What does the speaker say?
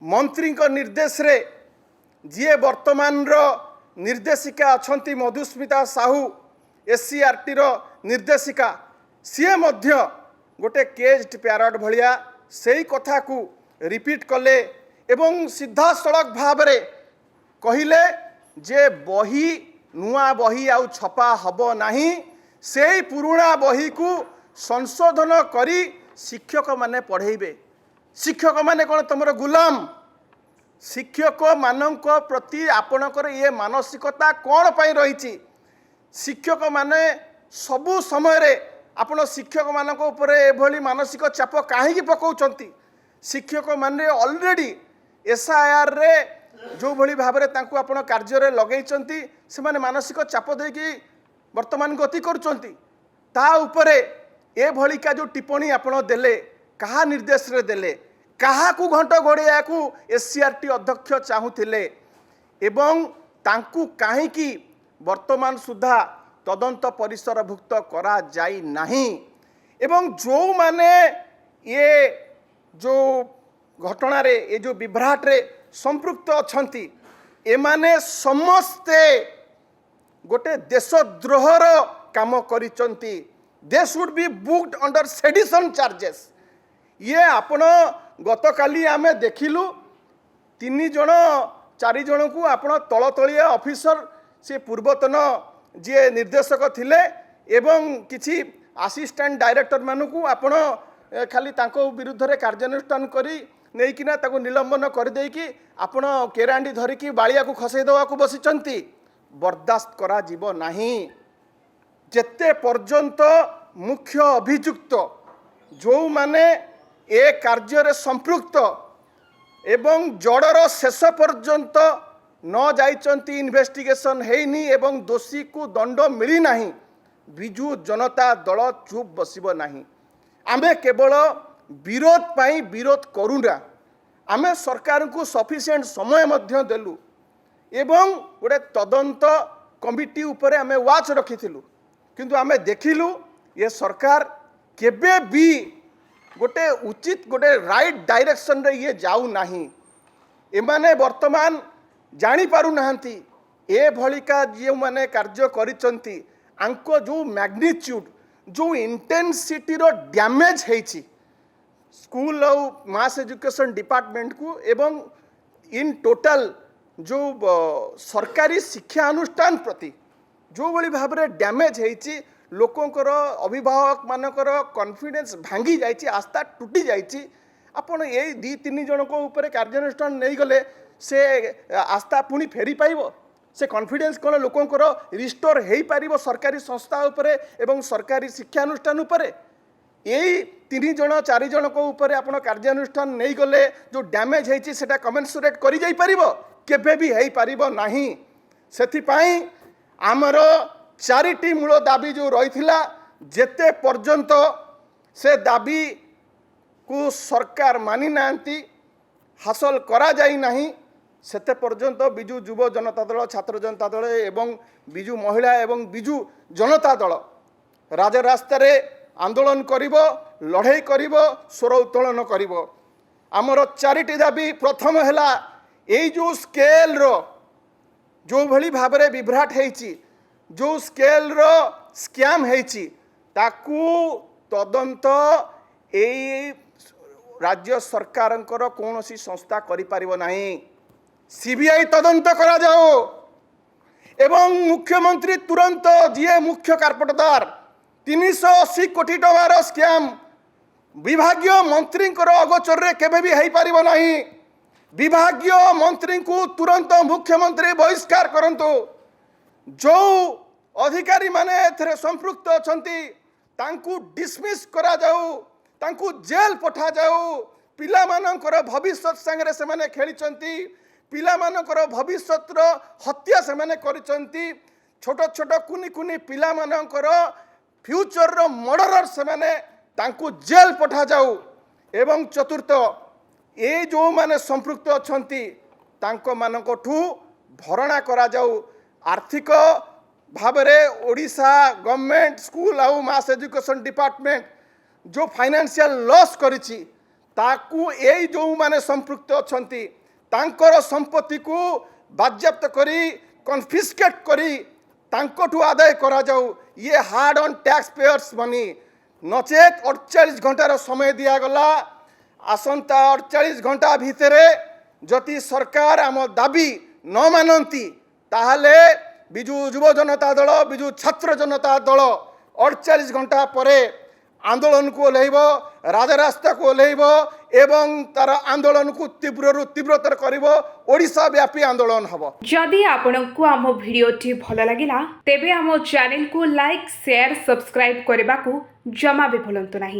मंत्री निर्देश रे जी वर्तमान निर्देशिका अच्छा मधुस्मिता साहू एससीईआरटी निर्देशिका सी गोटे केज्ड पैरट भाया से कथा को रिपीट कले एवं सीधा सड़क भाव में कहले जे बही नुआ बही आउ छपा हब नहीं से पुराणा बही को संशोधन करी शिक्षक माने पढ़ेबे। शिक्षक माने कौन तुम गुलाम? शिक्षक मानक प्रति आपणकर ये मानसिकता कौन पाई रही? शिक्षक माने सबु समय रे आपण शिक्षक मानक ऊपर एभली मानसिक चाप कहीं पकाउछंती? शिक्षक माने ऑलरेडी एसआईआर रे जो भली भाव में आपण कार्य रे लगेइछंती से माने मानसिक चाप देकी वर्तमान गति करुछंती। ता ऊपर ए भलिका जो टिप्पणी आपण देले कहा निर्देश रे देले कहा को घंट घोड़िया को एससीईआरटी अध्यक्ष चाहूथिले एवं तांकु काहेकि वर्तमान सुधा तदंत परिसरभुक्त करा जाई नाही एवं जो माने ये जो घटना रे ये जो विभ्राट रे संपृक्त अछंती एमाने समस्ते गोटे देशद्रोहर काम करिचंती। They should be booked under sedition charges. ये आपण गतकाली आमे देखिलु 3 जण 4 जण को आपण तलतलिया ऑफिसर से पूर्वतन जे निर्देशक थिले एवं किछि असिस्टेंट डायरेक्टर मानकू आपण खाली तांको विरुद्ध रे कार्यानुष्ठान करी नेकिना ताको निलंबन कर देकी आपण केरांडी धरिकी बालिया को खसई देवा को बसिचंती। बर्दाश्त करा जीव नाही। जेते पर्यंत मुख्य अभियुक्त जो माने ए कार्य रे संपृक्त एवं जड़र शेष पर्यंत न जाइचंती इन्वेस्टिगेशन हेनी एवं दोषी को दंड मिली नाही बिजु जनता दल चुप बसिबो नाही। आमे केवल विरोध पाई विरोध करूना आमे सरकार को सफिशिएंट समय मध्य देलु एवं गोटे तदंत कमिटी उपरे आमे वाच रखिथिलु किंतु आमे देखिलु ये सरकार केबे भी गोटे उचित गोटे राइट डायरेक्शन रे ये जाऊ नाही। एमाने वर्तमान जानी पारु नाहंती ए भलिका जे माने कार्य करिसंती आंको जो मैग्नीट्यूड जो इंटेंसिटी रो डैमेज हेछि स्कूल और मास एजुकेशन डिपार्टमेंट को एवं इन टोटल जो सरकारी शिक्षा अनुष्ठान प्रति जो भली भाव में डैमेज हेछि लोकंकर अभिभावक मानकर कॉन्फिडेंस भांगी जाइछि आस्था टूटी जाइछि। आपण ए 2-3 जन को ऊपर कार्यानुष्ठान नहीं गले से आस्था पुणी फेरी पाइबो से कॉन्फिडेंस कौन लोकंकर रिस्टोर हेई पारिबो सरकारी संस्था उपरे एवं सरकारी शिक्षानुष्ठान उपरे? यही 3 जन 4 जन को ऊपर आपण कार्यानुष्ठान नहीं गले जो डैमेज हेछि सेटा कमेंसुरेट करि जाई पारिबो? केबे भी हेई पारिबो नाही। सेथि पई आमर 4टी मूल दाबी जो रही जेते पर्यंत से दाबी को सरकार मानी नांती हासिल करा जाई नाही सेते पर्यंत बिजु युव जनता दल छात्र जनता दल एवं बिजु महिला एवं बिजु जनता दल राजरास्ता रे आंदोलन करिबो लड़ाई करिबो स्वर उत्तोलन करिबो। आमर 4टी दाबी प्रथम हैला एई जो स्केल रो जो भली भाव में विभ्राट हेछि जो स्केल रो स्कैम हेछि ताकू तदंत एई राज्य सरकारंकर कौनसी संस्था करि पारिबो नाही। सीबीआई तदंत करा जाओ एवं मुख्यमंत्री तुरंत जी मुख्य कार्पटदार 380 कोटी टंकार स्कैम विभागीय मंत्री अगोचर रे केबे भी हेई पारिबो नाही। विभागीय मंत्री को तुरंत मुख्यमंत्री बहिष्कार करंतु। जो अधिकारी माने एथरे संपृक्त अछंती तांकू डिसमिस करा जाऊ तांकू जेल पठा जाऊ। पिला मानकर भविष्य संगे से माने खेलिचंती पिला मानकर भविष्यत हत्या से माने करिचंती छोट छोट कुनी कुनी पिला मानकर फ्यूचर रो मर्डरर से माने तांकू जेल पठा जाऊ। एवं चतुर्थ ए जो माने संपृक्त अछंती तांको मानकठू भरणा करा जाऊ। आर्थिक भाव में ओडिशा गवर्नमेंट स्कूल आउ मास एजुकेशन डिपार्टमेंट जो फाइनेंशियल लॉस करिछि ताकू एई जो माने संपृक्त अछंती तांकर संपत्ति को बाज्याप्त करी कन्फिस्केट करी तांकोठू आदाय करा जाऊ ये हार्ड ऑन टैक्स पेयर्स मनी नचेत 48 घंटार समय दिया गला आसंता 48 घंटा भितर जति सरकार आम दाबी न मानती ताहले बिजु युव जनता दल बिजु छात्र जनता दल 48 घंटा परे आंदोलन को ओह्लैब राजरास्ता को ओह्लैब एवं तार आंदोलन को तीव्र तीव्रतर करिब ओडिशा व्यापी आंदोलन हब। जदि आपनकु आम भिडियोटी भल लागिला तेबे आम चैनल को लाइक शेयर सब्सक्राइब करने को जमा भी भूलंतु नहीं।